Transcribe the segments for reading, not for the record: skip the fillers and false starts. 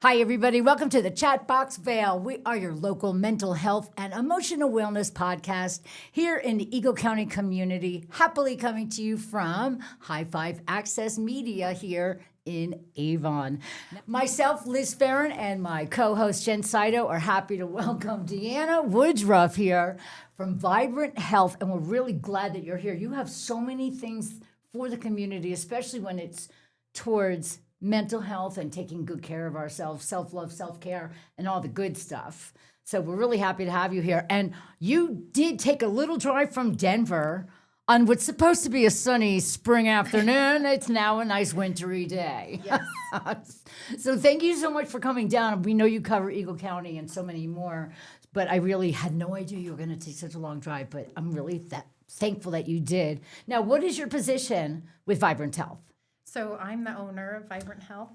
Hi, everybody. Welcome to the Chat Box Vale. We are your local mental health and emotional wellness podcast here in the Eagle County community, happily coming to you from High Five Access Media here in Avon. Myself, Liz Farron, and my co-host Jen Saito are happy to welcome Deanna Woodroffe here from Vibrant Health, and we're really glad that you're here. You have so many things for the community, especially when it's towards mental health and taking good care of ourselves, self-love, self-care, and all the good stuff. So we're really happy to have you here. And you did take a little drive from Denver on what's supposed to be a sunny spring afternoon. It's now a nice wintry day. Yes. So thank you so much for coming down. We know you cover Eagle County and so many more, but I really had no idea you were going to take such a long drive, but I'm really thankful that you did. Now, what is your position with Vibrant Health? So I'm the owner of Vibrant Health.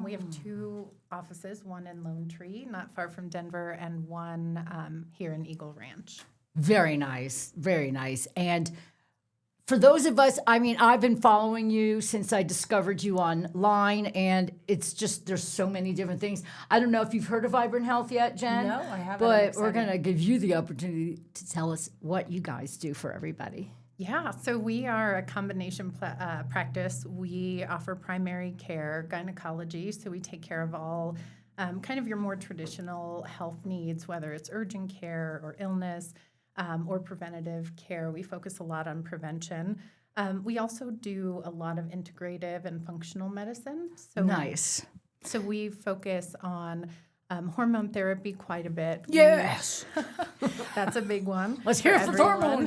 We have two offices, one in Lone Tree, not far from Denver, and one here in Eagle Ranch. Very nice, very nice. And for those of us, I mean, I've been following you since I discovered you online, and it's just, there's so many different things. I don't know if you've heard of Vibrant Health yet, Jen? No, I haven't. But we're going to give you the opportunity to tell us what you guys do for everybody. Yeah, so we are a combination practice. We offer primary care, gynecology, so we take care of all kind of your more traditional health needs, whether it's urgent care or illness or preventative care. We focus a lot on prevention. We also do a lot of integrative and functional medicine. So Nice. So we focus on hormone therapy quite a bit. Yes. That's a big one. Let's hear it for everyone.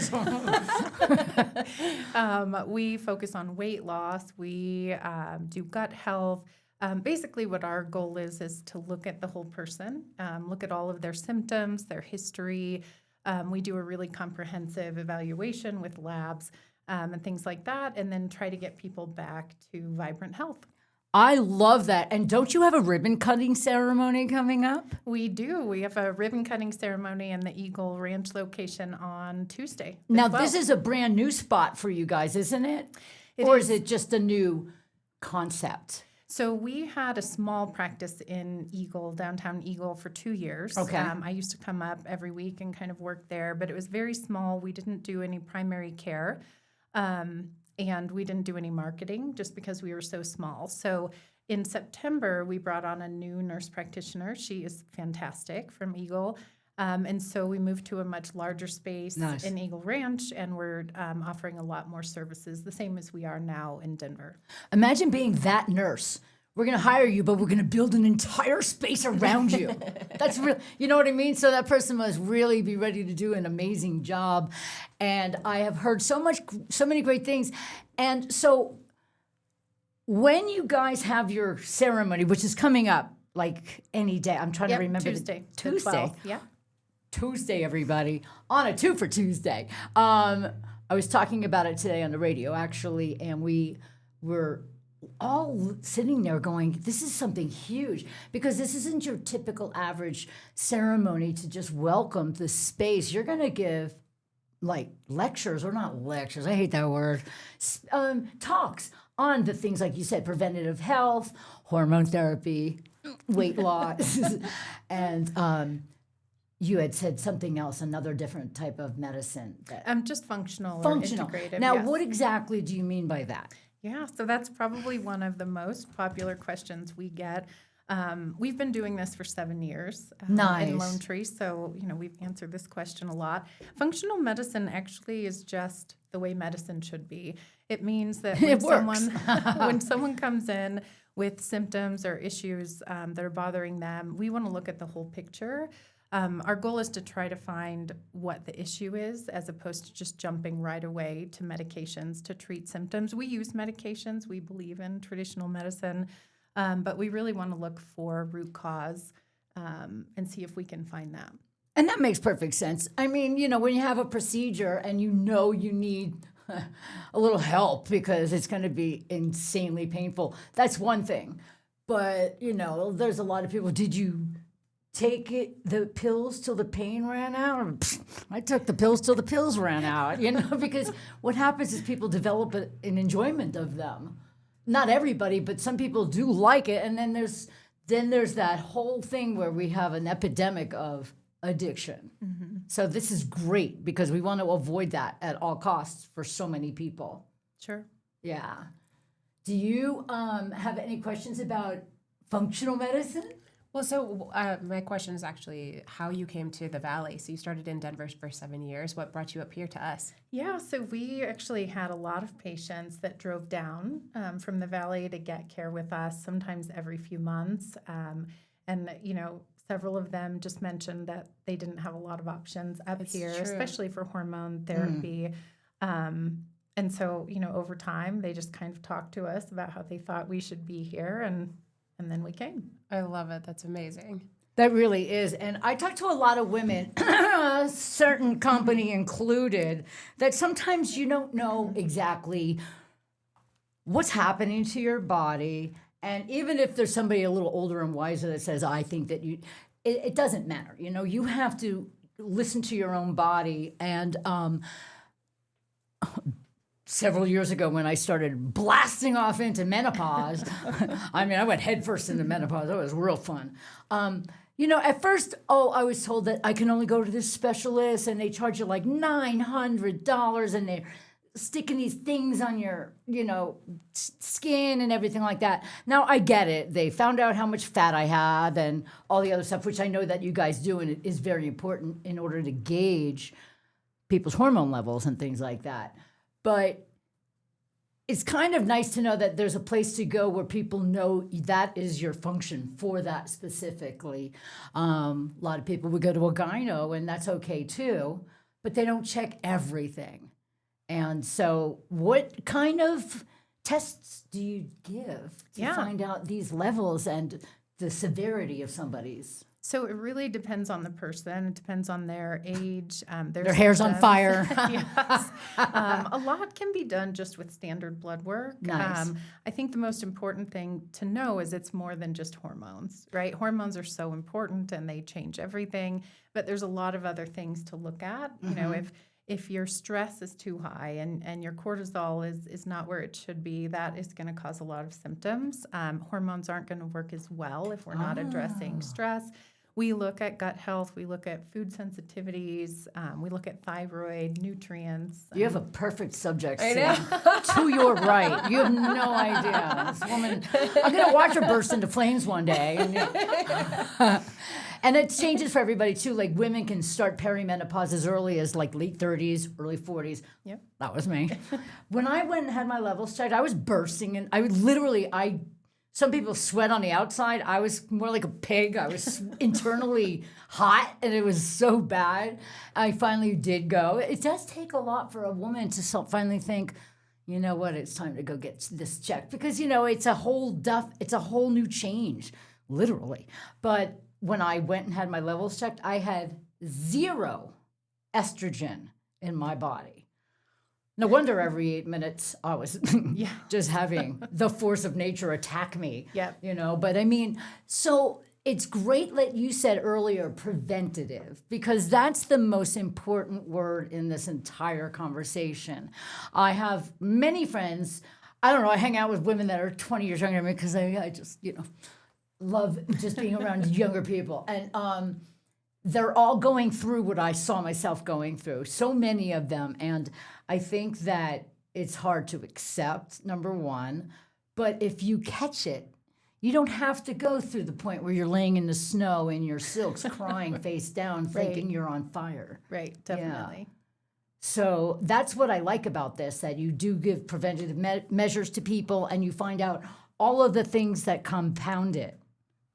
hormones. We focus on weight loss. We do gut health. Basically, what our goal is to look at the whole person, look at all of their symptoms, their history. We do a really comprehensive evaluation with labs and things like that, and then try to get people back to Vibrant Health. I love that. And don't you have a ribbon cutting ceremony coming up? We do. We have a ribbon cutting ceremony in the Eagle Ranch location on Tuesday. Now, this is a brand new spot for you guys, isn't it? Or is it just a new concept? So we had a small practice in Eagle, downtown Eagle, for 2 years. Okay. I used to come up every week and kind of work there, but it was very small. We didn't do any primary care. And we didn't do any marketing just because we were so small. So in September, we brought on a new nurse practitioner. She is fantastic from Eagle. And so we moved to a much larger space in Eagle Ranch, and we're offering a lot more services, the same as we are now in Denver. Imagine being that nurse. We're going to hire you, but we're going to build an entire space around you. That's real. You know what I mean? So that person must really be ready to do an amazing job. And I have heard so many great things. And so when you guys have your ceremony, which is coming up like any day, I'm trying to remember. Tuesday. Tuesday. 12th, yeah. Tuesday, everybody, on a 2 for Tuesday. I was talking about it today on the radio, actually, and we were all sitting there going, this is something huge, because this isn't your typical average ceremony to just welcome the space. You're going to give like lectures, or not lectures, I hate that word, talks on the things like you said, preventative health, hormone therapy, weight loss, and you had said something else, another different type of medicine. Just functional. Or integrative. Now, yes. what exactly do you mean by that? Yeah, so that's probably one of the most popular questions we get. We've been doing this for 7 years in Lone Tree, so we've answered this question a lot. Functional medicine actually is just the way medicine should be. It means that when someone comes in with symptoms or issues that are bothering them, we want to look at the whole picture. Our goal is to try to find what the issue is, as opposed to just jumping right away to medications to treat symptoms. We use medications. We believe in traditional medicine, but we really want to look for root cause and see if we can find that. And that makes perfect sense. I mean, when you have a procedure and you need a little help because it's going to be insanely painful, that's one thing. But, there's a lot of people, did you take the pills till the pain ran out? I took the pills till the pills ran out, because what happens is people develop an enjoyment of them. Not everybody, but some people do like it. And then there's then there's that whole thing where we have an epidemic of addiction. Mm-hmm. So this is great because we want to avoid that at all costs for so many people. Sure. Yeah. Do you have any questions about functional medicine? Well, so my question is actually how you came to the Valley. So you started in Denver for 7 years. What brought you up here to us? Yeah, so we actually had a lot of patients that drove down from the Valley to get care with us, sometimes every few months. And, several of them just mentioned that they didn't have a lot of options up here, true. Especially for hormone therapy. And so, over time, they just kind of talked to us about how they thought we should be here, and then we came. I love it. That's amazing. That really is. And I talk to a lot of women, a certain company included, that sometimes you don't know exactly what's happening to your body. And even if there's somebody a little older and wiser that says, I think that it doesn't matter. You have to listen to your own body. And several years ago when I started blasting off into menopause, I went headfirst into menopause. That was real fun. At first, I was told that I can only go to this specialist and they charge you like $900 and they're sticking these things on your, skin and everything like that. Now I get it. They found out how much fat I have and all the other stuff, which I know that you guys do, and it is very important in order to gauge people's hormone levels and things like that. But it's kind of nice to know that there's a place to go where people know that is your function for that specifically. A lot of people would go to a gyno, and that's okay too, but they don't check everything. And so what kind of tests do you give to find out these levels and the severity of somebody's? So it really depends on the person. It depends on their age. Their hair's on fire. Yes. A lot can be done just with standard blood work. Nice. I think the most important thing to know is it's more than just hormones, right? Hormones are so important and they change everything, but there's a lot of other things to look at. If your stress is too high and your cortisol is not where it should be, that is going to cause a lot of symptoms. Hormones aren't going to work as well if we're not addressing stress. We look at gut health. We look at food sensitivities. We look at thyroid, nutrients. You have a perfect subject, Sam. To your right. You have no idea. This woman, I'm going to watch her burst into flames one day. And it changes for everybody, too. Like, women can start perimenopause as early as, like, late 30s, early 40s. Yep. That was me. When I went and had my levels checked, I was bursting. And some people sweat on the outside. I was more like a pig. I was internally hot, and it was so bad. I finally did go. It does take a lot for a woman to finally think, you know what, it's time to go get this checked. Because, it's a whole new change, literally. But when I went and had my levels checked, I had 0 estrogen in my body. No wonder every 8 minutes I was just having the force of nature attack me. Yeah. But so it's great that you said earlier preventative, because that's the most important word in this entire conversation. I have many friends, I hang out with women that are 20 years younger than me because I just, love just being around younger people. And they're all going through what I saw myself going through, so many of them. And I think that it's hard to accept, number one. But if you catch it, you don't have to go through the point where you're laying in the snow in your silks crying face down thinking you're on fire. Right, definitely. Yeah. So that's what I like about this, that you do give preventative measures to people and you find out all of the things that compound it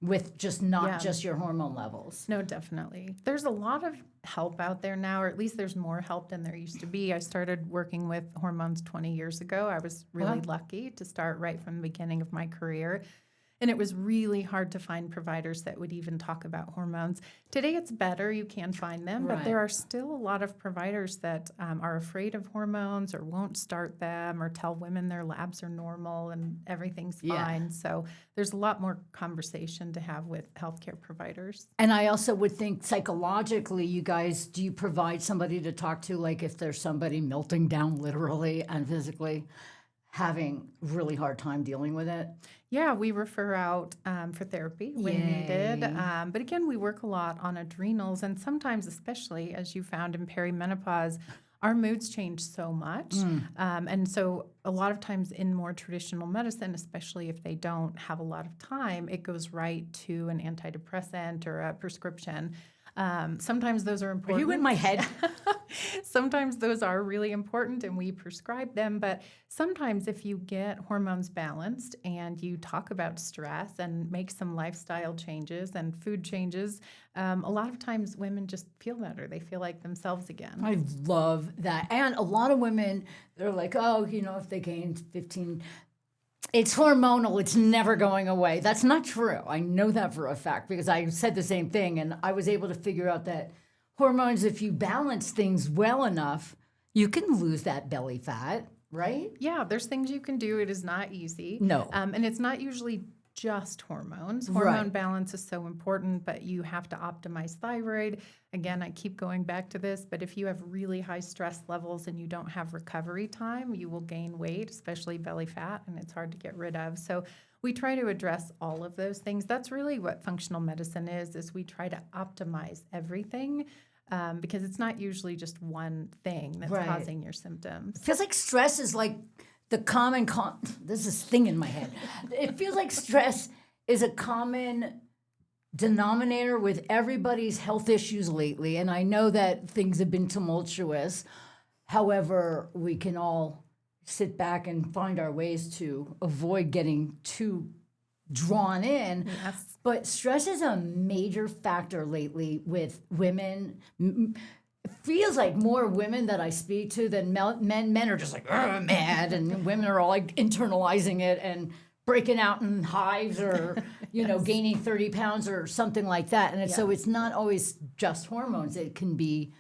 with just not just your hormone levels. No, definitely. There's a lot of help out there now, or at least there's more help than there used to be. I started working with hormones 20 years ago. I was really lucky to start right from the beginning of my career. And it was really hard to find providers that would even talk about hormones. Today it's better, you can find them, but there are still a lot of providers that are afraid of hormones or won't start them or tell women their labs are normal and everything's fine. So there's a lot more conversation to have with healthcare providers. And I also would think psychologically, you guys, do you provide somebody to talk to, like if there's somebody melting down literally and physically? having really hard time dealing with it? Yeah, we refer out for therapy when needed. But again, we work a lot on adrenals, and sometimes, especially as you found in perimenopause, our moods change so much. And so a lot of times in more traditional medicine, especially if they don't have a lot of time, it goes right to an antidepressant or a prescription. Sometimes those are important. Are you in my head? Sometimes those are really important and we prescribe them, but sometimes if you get hormones balanced and you talk about stress and make some lifestyle changes and food changes, a lot of times women just feel better. They feel like themselves again. I love that. And a lot of women, they're like, oh, if they gained 15, it's hormonal. It's never going away. That's not true. I know that for a fact because I said the same thing and I was able to figure out that hormones, if you balance things well enough, you can lose that belly fat, right? Yeah, there's things you can do. It is not easy. No. And it's not usually just hormones. Hormone balance is so important, but you have to optimize thyroid. Again, I keep going back to this, but if you have really high stress levels and you don't have recovery time, you will gain weight, especially belly fat, and it's hard to get rid of. So we try to address all of those things. That's really what functional medicine is we try to optimize everything. Because it's not usually just one thing that's causing your symptoms. It feels like stress is like the common this is thing in my head. It feels like stress is a common denominator with everybody's health issues lately. And I know that things have been tumultuous. However, we can all sit back and find our ways to avoid getting too drawn in. Yes. But stress is a major factor lately with women. It feels like more women that I speak to than men. Men are just like, mad, and women are all like internalizing it and breaking out in hives or, gaining 30 pounds or something like that. And so it's not always just hormones. It can be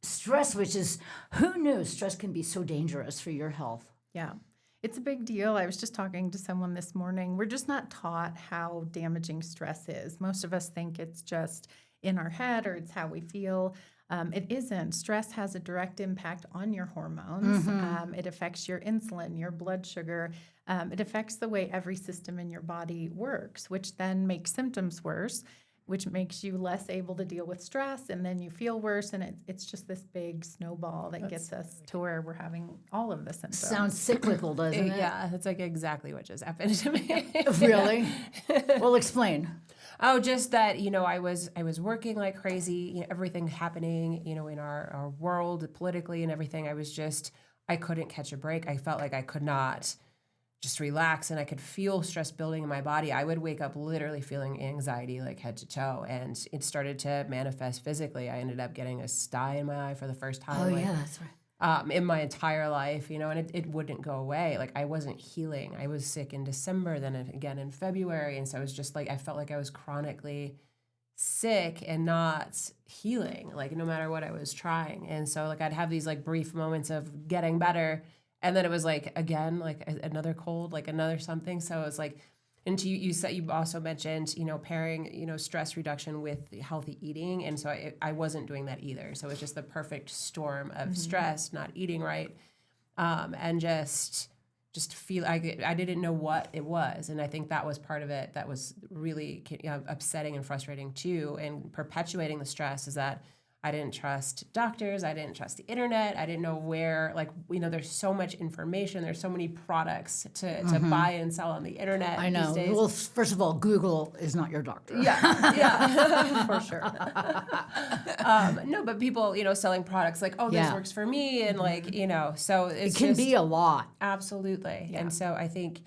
stress, which is, who knew stress can be so dangerous for your health? Yeah. It's a big deal. I was just talking to someone this morning. We're just not taught how damaging stress is. Most of us think it's just in our head or it's how we feel. It isn't. Stress has a direct impact on your hormones. It affects your insulin, your blood sugar. It affects the way every system in your body works, which then makes symptoms worse, which makes you less able to deal with stress, and then you feel worse, and it's just this big snowball that gets us to where we're having all of the symptoms. Sounds cyclical, doesn't it? Yeah, that's like exactly what just happened to me. Really? Well, explain. Oh, just that, I was working like crazy, everything happening, in our world politically and everything. I couldn't catch a break. I felt like I could not just relax, and I could feel stress building in my body. I would wake up literally feeling anxiety like head to toe, and it started to manifest physically. I ended up getting a sty in my eye for the first time. Oh, yeah, that's right. In my entire life, and it wouldn't go away. Like, I wasn't healing. I was sick in December, then again in February, and so it was just like I felt like I was chronically sick and not healing, like no matter what I was trying. And so like I'd have these like brief moments of getting better, and then it was like again like another cold, like another something. So it was like, and you also mentioned pairing stress reduction with healthy eating, and so I wasn't doing that either. So it's just the perfect storm of stress, not eating right, and just feel I didn't know what it was, and I think that was part of it that was really upsetting and frustrating too, and perpetuating the stress is that I didn't trust doctors. I didn't trust the internet. I didn't know where, there's so much information. There's so many products to buy and sell on the internet. I know. These days. Well, first of all, Google is not your doctor. Yeah, for sure. No, but people, selling products like, oh, this works for me. And so it's it can be a lot. Absolutely. Yeah. And so I think,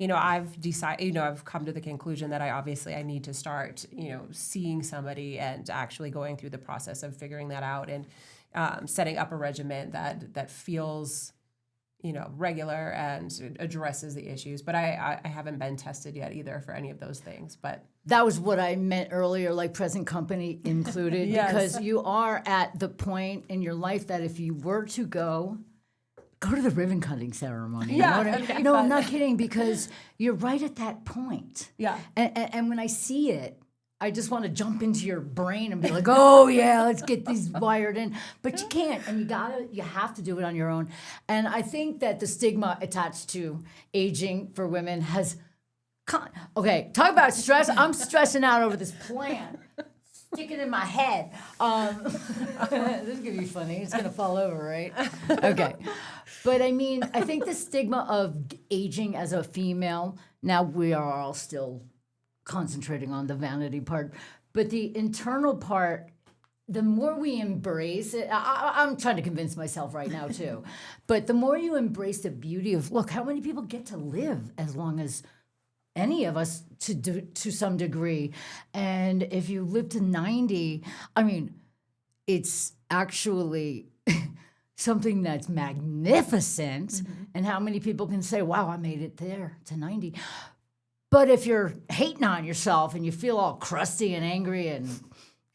I've decided, I've come to the conclusion that I need to start, seeing somebody and actually going through the process of figuring that out and setting up a regimen that feels, regular and addresses the issues. But I haven't been tested yet either for any of those things. But that was what I meant earlier, like present company included, Yes. because you are at the point in your life that if you were to go to the ribbon cutting ceremony. Yeah, You know what I mean? I'm not kidding, because you're right at that point. Yeah. And when I see it, I just want to jump into your brain and be like, oh yeah, let's get these wired in. But you can't, and you have to do it on your own. And I think that the stigma attached to aging for women has, okay, talk about stress. I'm stressing out over this plan. Stick it in my head. This is gonna be funny. It's gonna fall over, right? Okay. But I mean, I think the stigma of aging as a female, now we are all still concentrating on the vanity part, but the internal part, the more we embrace it, I'm trying to convince myself right now too, but the more you embrace the beauty of, look, how many people get to live as long as any of us to some degree. And if you live to 90, I mean, it's actually something that's magnificent. Mm-hmm. And how many people can say, wow, I made it there to 90. But if you're hating on yourself and you feel all crusty and angry and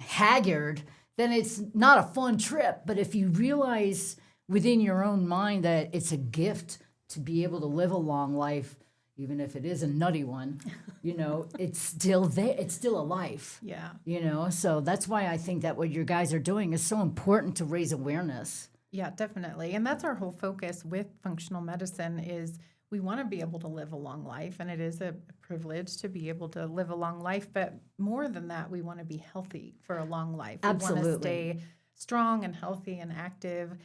haggard, then it's not a fun trip. But if you realize within your own mind that it's a gift to be able to live a long life, even if it is a nutty one, it's still there. It's still a life. Yeah. So that's why I think that what you guys are doing is so important to raise awareness. Yeah, definitely. And that's our whole focus with functional medicine is we want to be able to live a long life, and it is a privilege to be able to live a long life. But more than that, we want to be healthy for a long life. Absolutely. We want to stay strong and healthy and active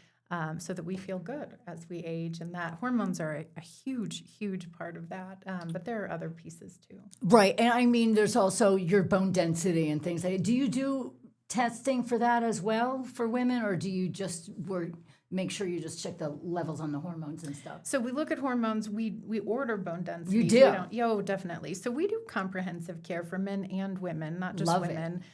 so that we feel good as we age. And that hormones are a huge, huge part of that. But there are other pieces too. Right. And I mean, there's also your bone density and things like that. Do you do testing for that as well for women, or do you just make sure you just check the levels on the hormones and stuff? So we look at hormones. We order bone density. You do? Definitely. So we do comprehensive care for men and women, not just Love women.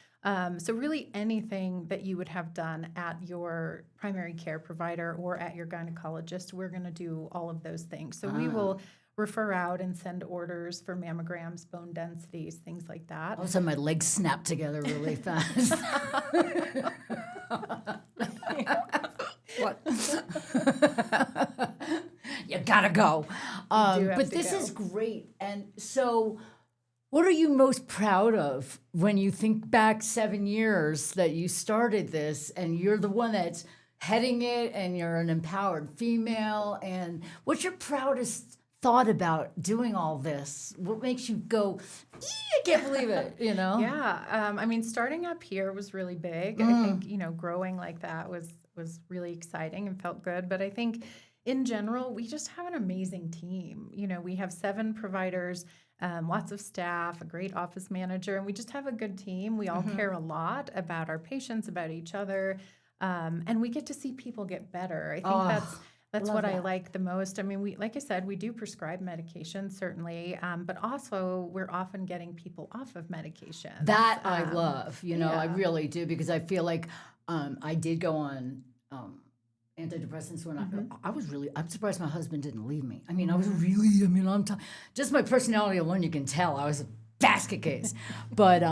So really anything that you would have done at your primary care provider or at your gynecologist, we're going to do all of those things. So we will refer out and send orders for mammograms, bone densities, things like that. All of a sudden my legs snap together really fast. What? You gotta go. But this is great. And so what are you most proud of when you think back 7 years that you started this and you're the one that's heading it and you're an empowered female? And what's your proudest thought about doing all this? What makes you go, I can't believe it, Yeah. I mean, starting up here was really big. I think, growing like that was really exciting and felt good. But I think in general, we just have an amazing team. We have 7 providers, lots of staff, a great office manager, and we just have a good team. We all care a lot about our patients, about each other, and we get to see people get better. I think that's what I like the most. I mean, like I said, we do prescribe medication, certainly, but also we're often getting people off of medication. That I love, I really do, because I feel like I did go on antidepressants when I'm surprised my husband didn't leave me. I mean, just my personality alone, you can tell I was a basket case. But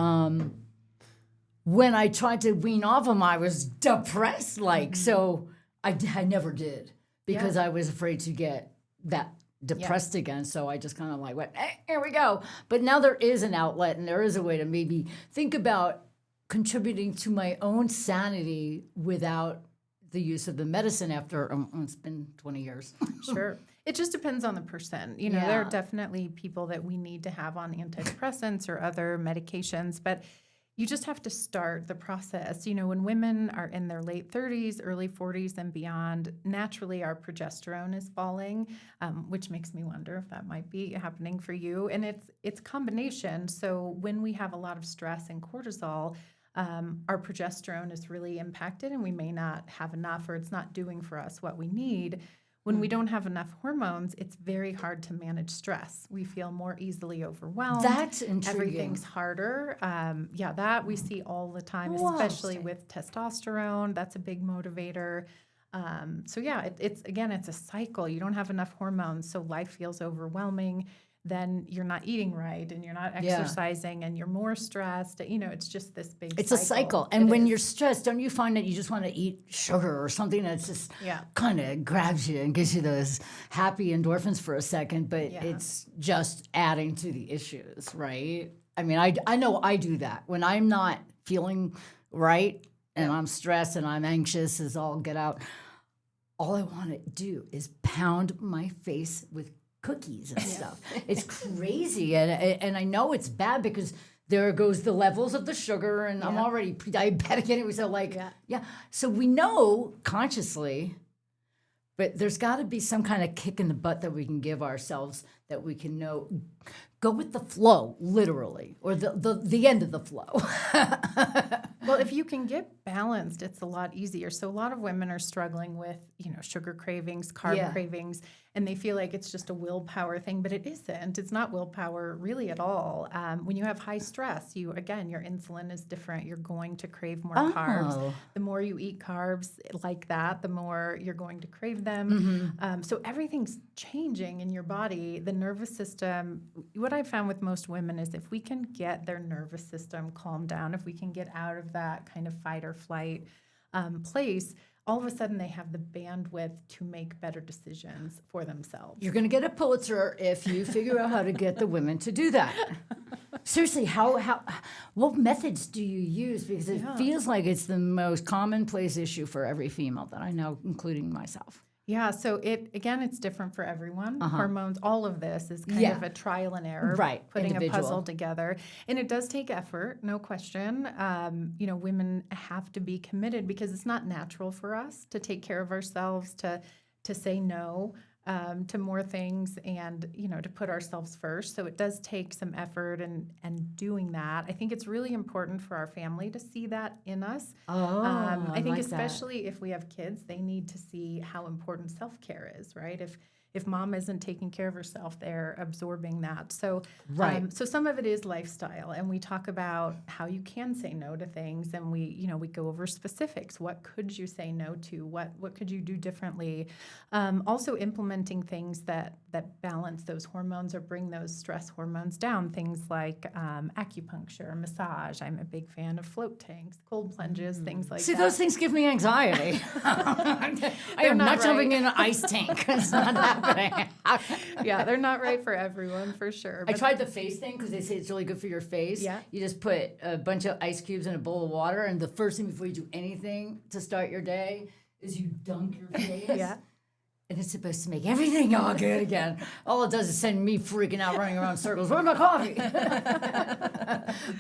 when I tried to wean off him, I was depressed, so I never did, because I was afraid to get that depressed again. So I just kind of went, here we go. But now there is an outlet, and there is a way to maybe think about contributing to my own sanity without the use of the medicine after it's been 20 years. Sure. It just depends on the person. There are definitely people that we need to have on antidepressants or other medications, but you just have to start the process. When women are in their late 30s, early 40s and beyond, naturally our progesterone is falling, which makes me wonder if that might be happening for you. And it's combination. So when we have a lot of stress and cortisol, our progesterone is really impacted, and we may not have enough, or it's not doing for us what we need. When we don't have enough hormones, it's very hard to manage stress. We feel more easily overwhelmed. That's intriguing. Everything's harder. That we see all the time, especially with testosterone. That's a big motivator. It's a cycle. You don't have enough hormones, so life feels overwhelming. Then you're not eating right, and you're not exercising, and you're more stressed. It's just this big cycle. It's a cycle. And when you're stressed, don't you find that you just want to eat sugar or something that's just kind of grabs you and gives you those happy endorphins for a second, but it's just adding to the issues, right? I mean, I know I do that when I'm not feeling right and I'm stressed and I'm anxious as all get out. All I want to do is pound my face with cookies and stuff. It's crazy, and I know it's bad because there goes the levels of the sugar, and I'm already pre-diabetic anyway. So so we know consciously. But there's got to be some kind of kick in the butt that we can give ourselves that we can know, go with the flow, literally, or the end of the flow. Well, if you can get balanced, it's a lot easier. So a lot of women are struggling with, sugar cravings, carb cravings, and they feel like it's just a willpower thing, but it isn't. It's not willpower really at all. When you have high stress, your insulin is different. You're going to crave more carbs. The more you eat carbs like that, the more you're going to crave them. So everything's changing in your body. The nervous system, what I found with most women is if we can get their nervous system calmed down, if we can get out of that kind of fight or flight place, all of a sudden they have the bandwidth to make better decisions for themselves. You're going to get a Pulitzer if you figure out how to get the women to do that. Seriously, what methods do you use? Because it feels like it's the most commonplace issue for every female that I know, including myself. Yeah, so it's different for everyone. Hormones, all of this is kind of a trial and error, putting individual. A puzzle together. And it does take effort, no question. Women have to be committed because it's not natural for us to take care of ourselves, to say no to more things and, to put ourselves first. So it does take some effort and doing that. I think it's really important for our family to see that in us. I think like especially if we have kids, they need to see how important self-care is, right? If mom isn't taking care of herself, they're absorbing that. So, so some of it is lifestyle, and we talk about how you can say no to things, and we go over specifics. What could you say no to? What could you do differently? Also implementing things that balance those hormones or bring those stress hormones down. Things like acupuncture, massage. I'm a big fan of float tanks, cold plunges, things like that. See, those things give me anxiety. I am not jumping in an ice tank. It's not happening. Yeah, they're not right for everyone, for sure. I tried the face thing because they say it's really good for your face. Yeah. You just put a bunch of ice cubes in a bowl of water, and the first thing before you do anything to start your day is you dunk your face. Yeah. And it's supposed to make everything all good again. All it does is send me freaking out, running around in circles. Where's my coffee?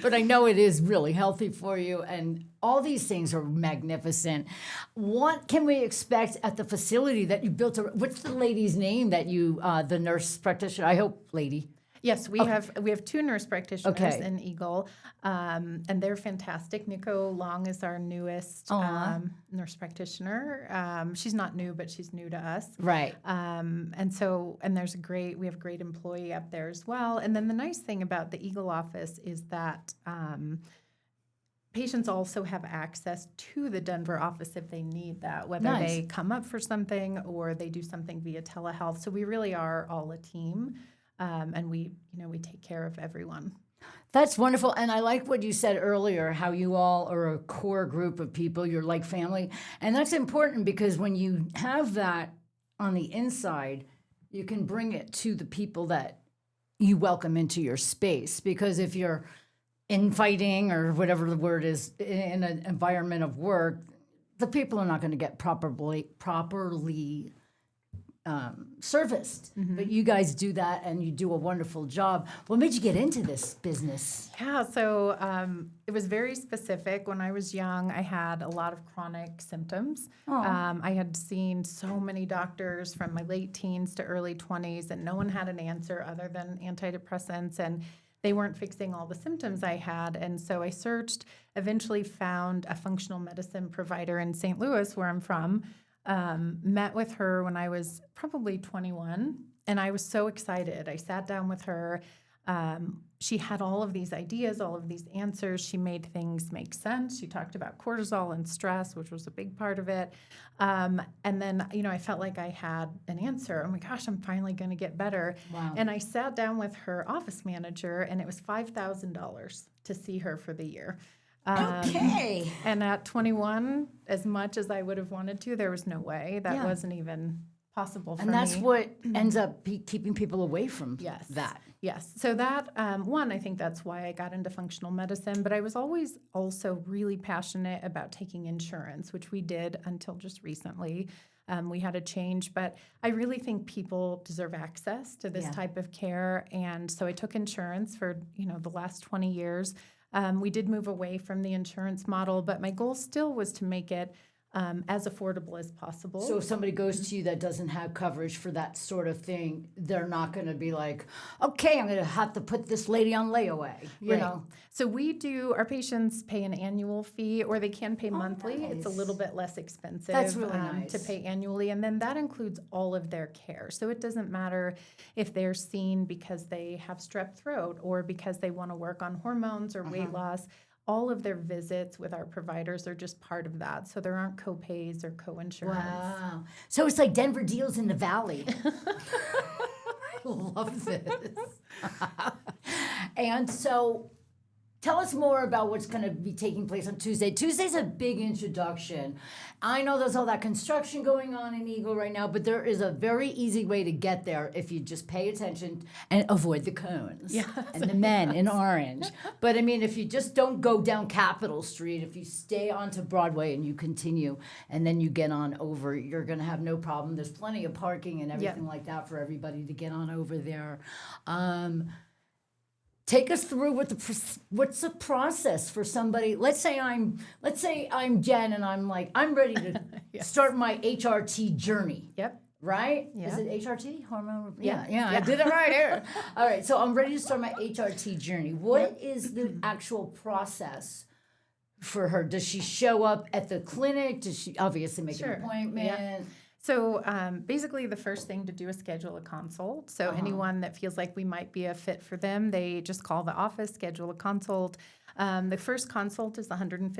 But I know it is really healthy for you, and all these things are magnificent. What can we expect at the facility that you built? What's the lady's name that you, the nurse practitioner? I hope lady. Yes, we have two nurse practitioners in Eagle, and they're fantastic. Nico Long is our newest nurse practitioner. She's not new, but she's new to us. Right. And there's we have a great employee up there as well. And then the nice thing about the Eagle office is that patients also have access to the Denver office if they need that, whether they come up for something or they do something via telehealth. So we really are all a team. And we take care of everyone. That's wonderful. And I like what you said earlier, how you all are a core group of people. You're like family. And that's important because when you have that on the inside, you can bring it to the people that you welcome into your space. Because if you're infighting or whatever the word is in an environment of work, the people are not going to get properly serviced. But you guys do that, and you do a wonderful job. What made you get into this business? Yeah, so it was very specific. When I was young, I had a lot of chronic symptoms. I had seen so many doctors from my late teens to early 20s, and no one had an answer other than antidepressants, and they weren't fixing all the symptoms I had. And so I searched, eventually found a functional medicine provider in St. Louis, where I'm from. Met with her when I was probably 21, and I was so excited. I sat down with her. She had all of these ideas, all of these answers. She made things make sense. She talked about cortisol and stress, which was a big part of it. And then, I felt like I had an answer. Oh my gosh, I'm finally going to get better. Wow. And I sat down with her office manager, and it was $5,000 to see her for the year. Okay. And at 21, as much as I would have wanted to, there was no way. That wasn't even possible for me. And that's what ends up keeping people away from that. Yes. So that, one, I think that's why I got into functional medicine, but I was always also really passionate about taking insurance, which we did until just recently. We had a change, but I really think people deserve access to this type of care. And so I took insurance for, the last 20 years. We did move away from the insurance model, but my goal still was to make it as affordable as possible. So if somebody goes to you that doesn't have coverage for that sort of thing, they're not going to be like, okay, I'm going to have to put this lady on layaway, you know? So our patients pay an annual fee, or they can pay monthly. Nice. It's a little bit less expensive That's really nice. to pay annually. And then that includes all of their care. So it doesn't matter if they're seen because they have strep throat or because they want to work on hormones or weight loss. All of their visits with our providers are just part of that. So there aren't co-pays or co-insurance. Wow. So it's like Denver deals in the valley. I love this. And so tell us more about what's going to be taking place on Tuesday. Tuesday's a big introduction. I know there's all that construction going on in Eagle right now, but there is a very easy way to get there if you just pay attention and avoid the cones and the men in orange. But I mean, if you just don't go down Capitol Street, if you stay onto Broadway and you continue and then you get on over, you're going to have no problem. There's plenty of parking and everything like that for everybody to get on over there. Take us through what's the process for somebody. Let's say I'm Jen and I'm like, I'm ready to start my HRT journey. Yep. Right? Yeah. Is it HRT? Hormone? Yeah. I did it right here. All right, so I'm ready to start my HRT journey. What is the actual process for her? Does she show up at the clinic? Does she obviously make an appointment? Yeah. So basically the first thing to do is schedule a consult. So anyone that feels like we might be a fit for them, they just call the office, schedule a consult. The first consult is $150.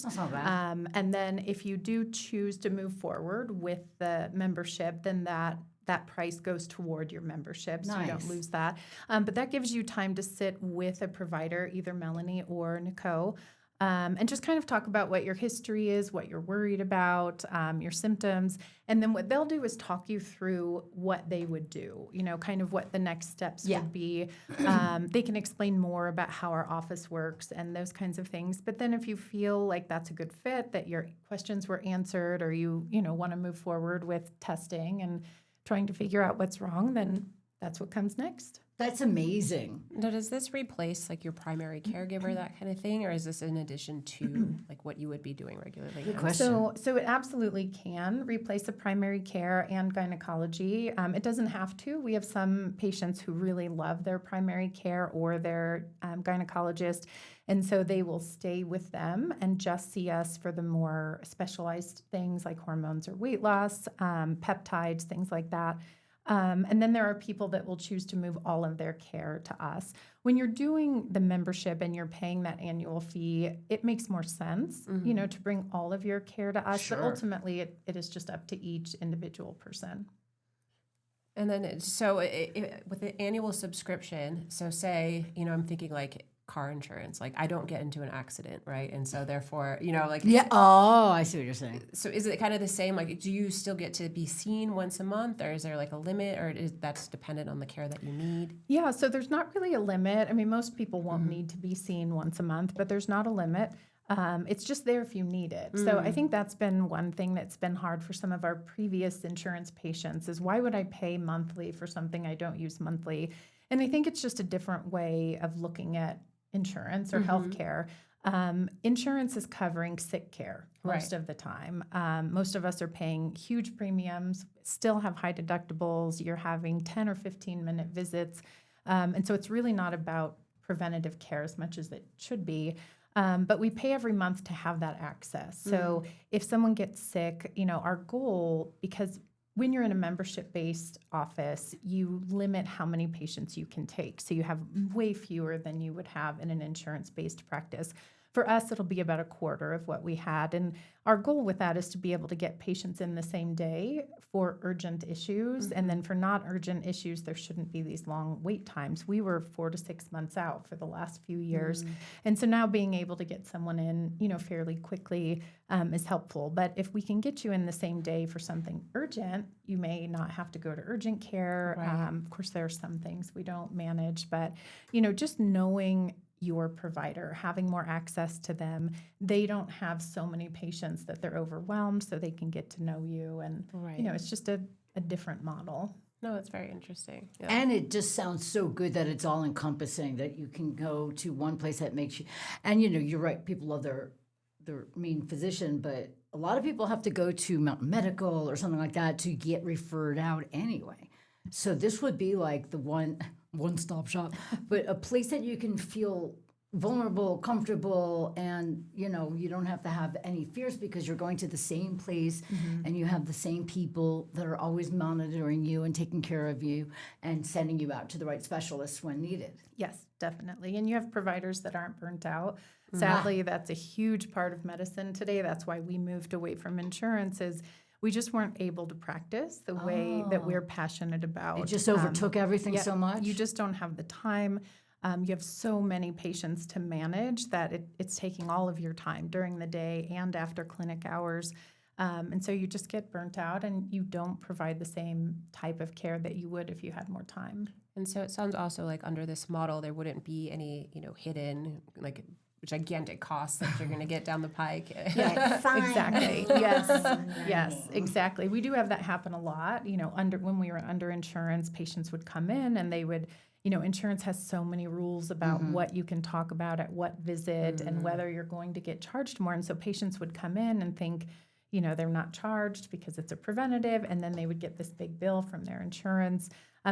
That's not bad. And then if you do choose to move forward with the membership, then that price goes toward your membership, so you don't lose that. But that gives you time to sit with a provider, either Melanie or Nicole, and just kind of talk about what your history is, what you're worried about, your symptoms. And then what they'll do is talk you through what they would do, kind of what the next steps would be. They can explain more about how our office works and those kinds of things. But then if you feel like that's a good fit, that your questions were answered, or you want to move forward with testing and trying to figure out what's wrong, then that's what comes next. That's amazing. Now, does this replace like your primary caregiver, that kind of thing, or is this in addition to like what you would be doing regularly? Good question. So it absolutely can replace the primary care and gynecology. It doesn't have to. We have some patients who really love their primary care or their gynecologist, and so they will stay with them and just see us for the more specialized things like hormones or weight loss, peptides, things like that. And then there are people that will choose to move all of their care to us. When you're doing the membership and you're paying that annual fee, it makes more sense, to bring all of your care to us. Sure. But ultimately, it is just up to each individual person. And then, with the annual subscription, so say, I'm thinking like car insurance, like I don't get into an accident, right? And so therefore, I see what you're saying. So is it kind of the same? Like, do you still get to be seen once a month, or is there like a limit, or that's dependent on the care that you need? Yeah, so there's not really a limit. I mean, most people won't need to be seen once a month, but there's not a limit. It's just there if you need it. So I think that's been one thing that's been hard for some of our previous insurance patients is, why would I pay monthly for something I don't use monthly? And I think it's just a different way of looking at insurance or healthcare. Insurance is covering sick care most of the time. Most of us are paying huge premiums, still have high deductibles. You're having 10 or 15-minute visits. And so it's really not about preventative care as much as it should be. But we pay every month to have that access. So if someone gets sick, our goal, because when you're in a membership-based office, you limit how many patients you can take. So you have way fewer than you would have in an insurance-based practice. For us, it'll be about a quarter of what we had. And our goal with that is to be able to get patients in the same day for urgent issues. And then for not urgent issues, there shouldn't be these long wait times. We were 4 to 6 months out for the last few years. And so now being able to get someone in, fairly quickly is helpful. But if we can get you in the same day for something urgent, you may not have to go to urgent care. Right. Of course, there are some things we don't manage, but, just knowing your provider, having more access to them. They don't have so many patients that they're overwhelmed, so they can get to know you. And, it's just a different model. No, it's very interesting. Yeah. And it just sounds so good that it's all encompassing, that you can go to one place that makes you, and you're right, people love their main physician, but a lot of people have to go to Mountain Medical or something like that to get referred out anyway. So this would be like the one-stop shop, but a place that you can feel vulnerable, comfortable, and you don't have to have any fears because you're going to the same place and you have the same people that are always monitoring you and taking care of you and sending you out to the right specialists when needed. Yes, definitely. And you have providers that aren't burnt out. Sadly, that's a huge part of medicine today. That's why we moved away from insurance, is we just weren't able to practice the way that we're passionate about. It just overtook everything so much? You just don't have the time. You have so many patients to manage that it's taking all of your time during the day and after clinic hours. And so you just get burnt out and you don't provide the same type of care that you would if you had more time. And so it sounds also like under this model, there wouldn't be any, hidden, like, gigantic costs that you're going to get down the pike. Yeah, exactly. Yes, exactly. We do have that happen a lot. When we were under insurance, patients would come in and they would, insurance has so many rules about what you can talk about at what visit and whether you're going to get charged more. And so patients would come in and think, they're not charged because it's a preventative, and then they would get this big bill from their insurance.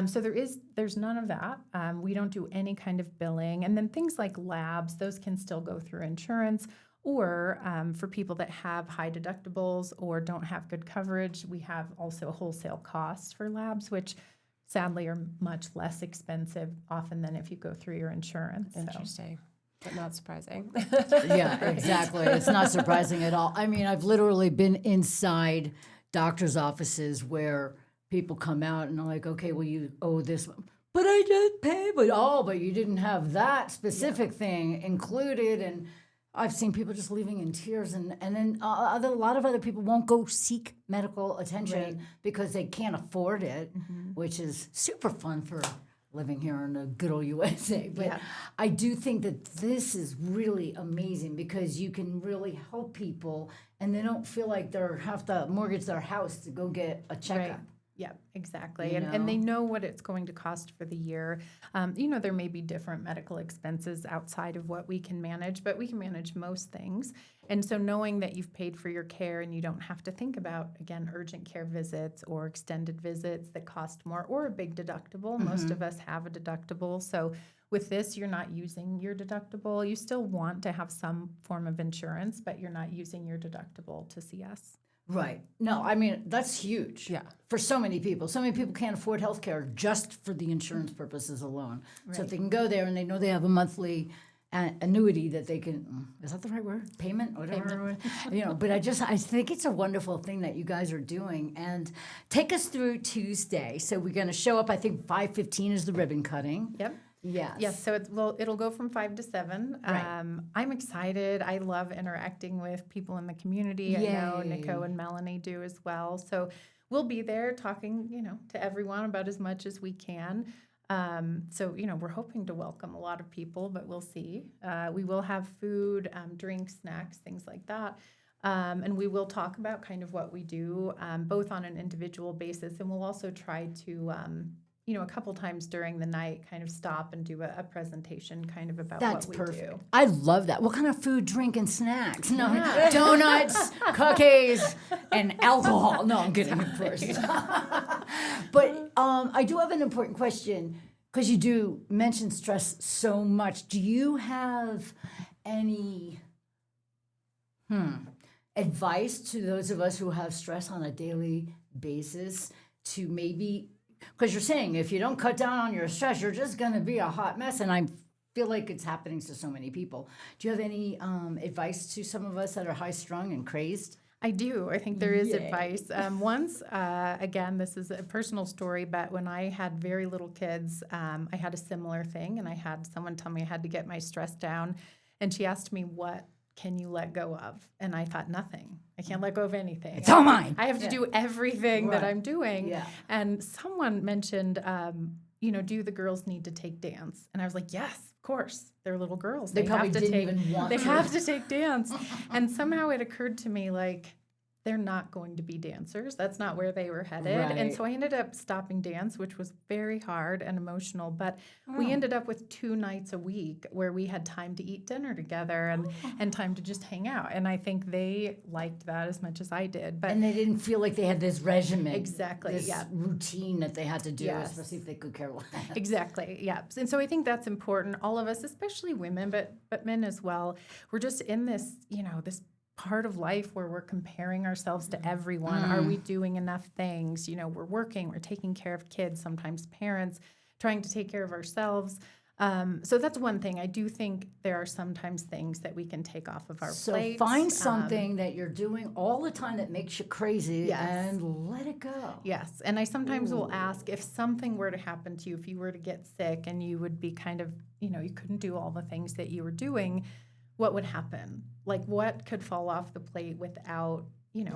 So there's none of that. We don't do any kind of billing. And then things like labs, those can still go through insurance. Or for people that have high deductibles or don't have good coverage, we have also wholesale costs for labs, which sadly are much less expensive often than if you go through your insurance. Interesting. But not surprising. Yeah, exactly. It's not surprising at all. I mean, I've literally been inside doctors' offices where people come out and are like, okay, well, you owe this, but I just paid, but you didn't have that specific thing included. And I've seen people just leaving in tears, and then a lot of other people won't go seek medical attention because they can't afford it, which is super fun for living here in the good old USA. But I do think that this is really amazing because you can really help people and they don't feel like they have to mortgage their house to go get a checkup. Right. Yeah, exactly. And they know what it's going to cost for the year. There may be different medical expenses outside of what we can manage, but we can manage most things. And so knowing that you've paid for your care and you don't have to think about, again, urgent care visits or extended visits that cost more, or a big deductible. Most of us have a deductible. So with this, you're not using your deductible. You still want to have some form of insurance, but you're not using your deductible to see us. Right. No, I mean, that's huge. Yeah. For so many people. So many people can't afford health care just for the insurance purposes alone. Right. So if they can go there and they know they have a monthly annuity that they can, is that the right word? Payment? Whatever. But I think it's a wonderful thing that you guys are doing. And take us through Tuesday. So we're going to show up, I think 5:15 is the ribbon cutting. Yep. Yes. Yes. So it'll go from 5 to 7. Right. I'm excited. I love interacting with people in the community. Yay. I know Nico and Melanie do as well. So we'll be there talking, to everyone about as much as we can. We're hoping to welcome a lot of people, but we'll see. We will have food, drinks, snacks, things like that. And we will talk about kind of what we do, both on an individual basis, and we'll also try to a couple times during the night, kind of stop and do a presentation kind of about That's what we perfect. do. I love that. What kind of food, drink, and snacks? No, donuts, cookies, and alcohol. No, I'm kidding, of course. But I do have an important question because you do mention stress so much. Do you have any advice to those of us who have stress on a daily basis to maybe... Because you're saying if you don't cut down on your stress, you're just going to be a hot mess. And I'm feel like it's happening to so many people. Do you have any advice to some of us that are high strung and crazed? I do. I think there is Yay. advice. Once, again, this is a personal story, but when I had very little kids, I had a similar thing, and I had someone tell me I had to get my stress down, and she asked me, what can you let go of? And I thought, nothing. I can't let go of anything. It's all mine. I have to do everything that Right. I'm doing. Yeah. And someone mentioned, do the girls need to take dance? And I was like, yes, of course. They're little girls. They probably have to didn't take, even want They to. have to take dance. And somehow it occurred to me, like, they're not going to be dancers. That's not where they were headed. Right. And so I ended up stopping dance, which was very hard and emotional. But we ended up with 2 nights a week where we had time to eat dinner together and time to just hang out. And I think they liked that as much as I did. But And they didn't feel like they had this regimen. Exactly, This yeah. routine that they had to do, Yes. especially if they could care less. Exactly. Yeah. And so I think that's important. All of us, especially women, but men as well. We're just in this, this part of life where we're comparing ourselves to everyone. Are we doing enough things? We're working, we're taking care of kids, sometimes parents, trying to take care of ourselves. So that's one thing. I do think there are sometimes things that we can take off of our So plates. find something that you're doing all the time that makes you crazy Yes. and let it go. Yes. And I sometimes will ask, if something were to happen to you, if you were to get sick and you would be kind of, you couldn't do all the things that you were doing, what would happen? Like, what could fall off the plate without,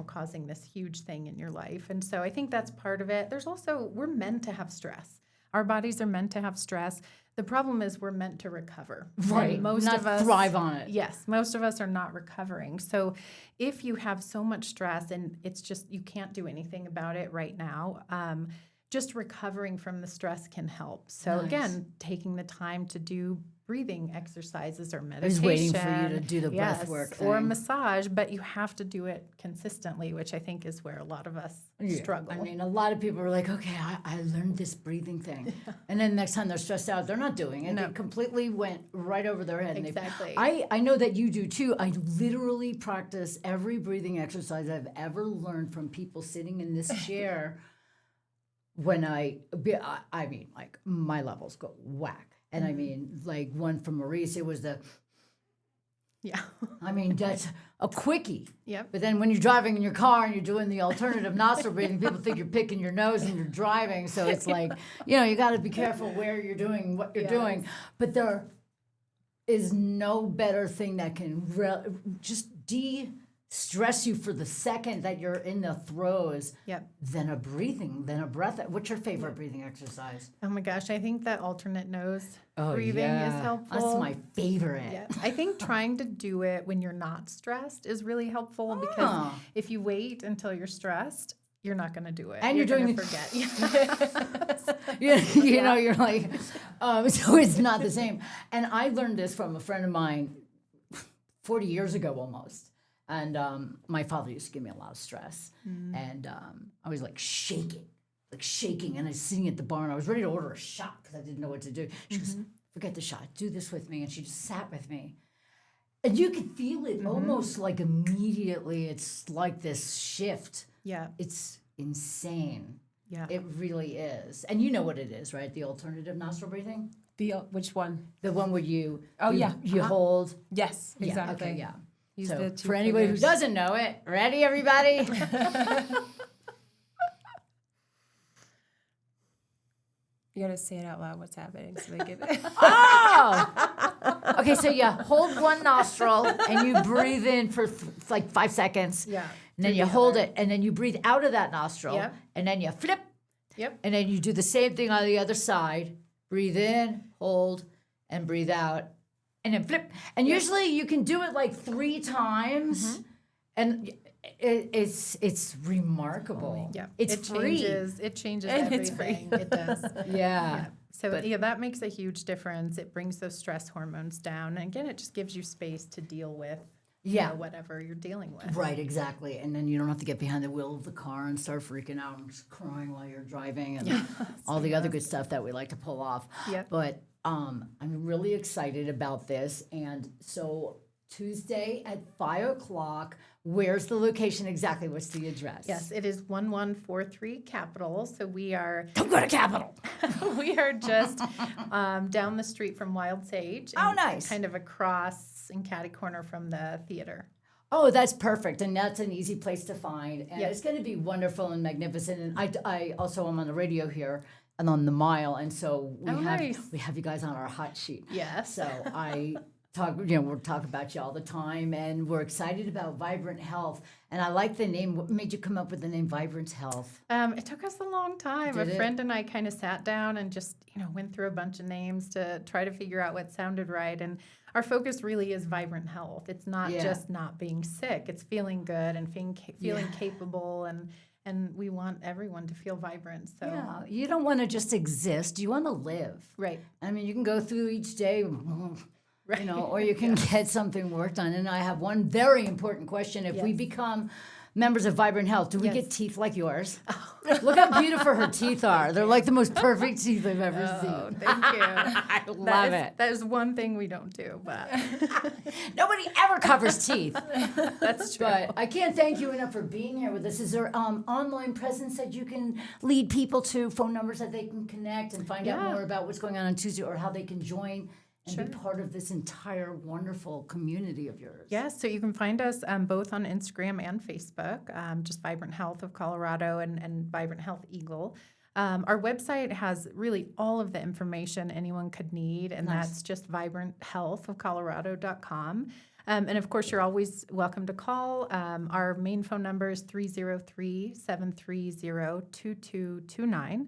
causing this huge thing in your life? And so I think that's part of it. There's also, we're meant to have stress. Our bodies are meant to have stress. The problem is we're meant to recover. Right. And most Not of us thrive on it. Yes, most of us are not recovering. So if you have so much stress and it's just you can't do anything about it right now, just recovering from the stress can help. So Nice. again, taking the time to do breathing exercises or I meditation. was waiting for you to do the breath work or thing. massage, but you have to do it consistently, which I think is where a lot of us struggle. I mean, a lot of people are like, okay, I learned this breathing thing. And then next time they're stressed out, they're not doing it. No. It completely went right over their head. Exactly. I know that you do too. I literally practice every breathing exercise I've ever learned from people sitting in this chair when I mean, like, my levels go whack. And I mean, like one from Maurice, it was Yeah. I mean, that's a quickie. Yep. But then when you're driving in your car and you're doing the alternative nostril breathing, people think you're picking your nose and you're driving. So it's like, you got to be careful where you're doing what you're doing. But there is no better thing that can just de-stress you for the second that you're in the throes Yep. than a breath. What's your favorite breathing exercise? Oh my gosh, I think that alternate nose breathing is helpful. That's my favorite. Yeah. I think trying to do it when you're not stressed is really helpful because if you wait until you're stressed, you're not going to do it. And you're gonna doing forget. you know, you're like, so it's not the same. And I learned this from a friend of mine 40 years ago almost. And my father used to give me a lot of stress. And I was like shaking. And I was sitting at the bar and I was ready to order a shot because I didn't know what to do. She goes, forget the shot, do this with me. And she just sat with me. And you could feel it almost like immediately. It's like this shift. Yeah. It's insane. Yeah. It really is. And you know what it is, right? The alternative nostril breathing? Which one? The one where you yeah. you hold. Yes, exactly. Yeah, okay, yeah. Use So the two for anybody who fingers. doesn't know it, ready, everybody? You gotta say it out loud. What's happening? So they get it. Oh! Okay, so you hold one nostril and you breathe in for like 5 seconds. Yeah. And then you hold it and then you breathe out of that nostril. Yep. And then you flip. Yep. And then you do the same thing on the other side. Breathe in, hold, and breathe out. And then flip. And usually you can do it like 3 times. And it's remarkable. Yeah. It's free. It changes And it's everything. It does. Yeah. So that makes a huge difference. It brings those stress hormones down. And again, it just gives you space to deal with whatever you're dealing with. Right, exactly. And then you don't have to get behind the wheel of the car and start freaking out and just crying while you're driving and all the other good stuff that we like to pull off. Yep. But I'm really excited about this. And so Tuesday at 5 o'clock. Where's the location exactly? What's the address? Yes, it is 1143 Capitol. So we are Don't go to Capitol. we are just down the street from Wild Sage. Oh, and nice. Kind of across in catty corner from the theater. Oh, that's perfect. And that's an easy place to find. And Yeah. it's going to be wonderful and magnificent. And I also am on the radio here and on the Mile. And so Nice. we have you guys on our hot sheet. Yes. So we'll talk about you all the time, and we're excited about Vibrant Health. And I like the name. What made you come up with the name Vibrant Health? It took us a long time. Did A it? friend and I kind of sat down and just, went through a bunch of names to try to figure out what sounded right. And our focus really is vibrant health. It's not just not being sick. It's feeling good and feeling capable, and we want everyone to feel vibrant. So Yeah, you don't want to just exist. You want to live. right. I mean, you can go through each day, or you can get something worked on. And I have one very important question. If we Yes. become members of Vibrant Health, do we Yes. get teeth like yours? Look how beautiful her teeth are. They're like the most perfect teeth I've ever Oh, seen. thank you. I love it. That is one thing we don't do, but Nobody ever covers teeth. that's true. But I can't thank you enough for being here with us. Is there online presence that you can lead people to, phone numbers that they can connect and find out Yeah. more about what's going on Tuesday, or how they can join and Sure. be part of this entire wonderful community of yours? Yes, so you can find us both on Instagram and Facebook, just Vibrant Health of Colorado and Vibrant Health Eagle. Our website has really all of the information anyone could need, and that's just vibranthealthofcolorado.com. And of course, you're always welcome to call. Our main phone number is 303-730-2229.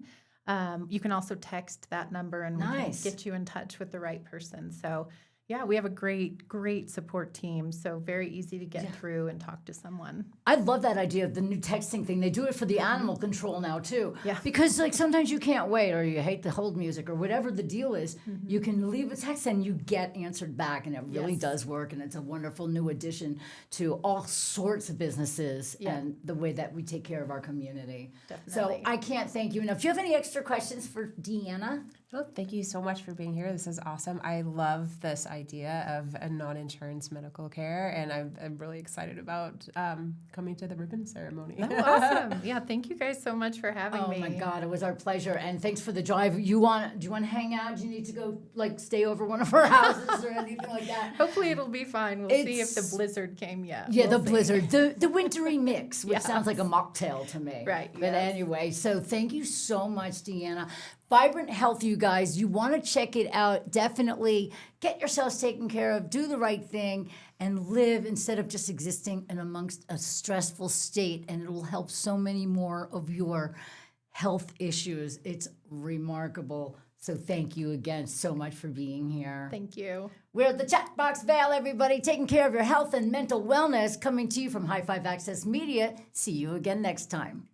You can also text that number and we Nice. can get you in touch with the right person. So, yeah, we have a great support team. So very easy to get through and talk to someone. I love that idea of the new texting thing. They do it for the animal control now too. Yeah. Because like sometimes you can't wait, or you hate the hold music, or whatever the deal is. You can leave a text and you get answered back, and it really Yes. does work. And it's a wonderful new addition to all sorts of businesses and the way that we take care of our community. Definitely. So I can't thank you enough. Do you have any extra questions for Deanna? Oh, thank you so much for being here. This is awesome. I love this idea of a non-insurance medical care, and I'm really excited about coming to the ribbon ceremony. Oh, awesome. Yeah, thank you guys so much for having me. Oh my God, it was our pleasure, and thanks for the drive. Do you want to hang out? Do you need to go stay over one of our houses or anything like that? Hopefully it'll be fine. We'll see if the It's- blizzard came yet. Yeah, We'll the see. blizzard, the wintry mix, which Yes. sounds like a mocktail to me. Right, But yes. anyway, so thank you so much, Deanna. Vibrant Health, you guys, you want to check it out. Definitely get yourselves taken care of, do the right thing, and live instead of just existing in amongst a stressful state. And it will help so many more of your health issues. It's remarkable. So thank you again so much for being here. Thank you. We're at the Chat Box Vale, everybody, taking care of your health and mental wellness, coming to you from High Five Access Media. See you again next time.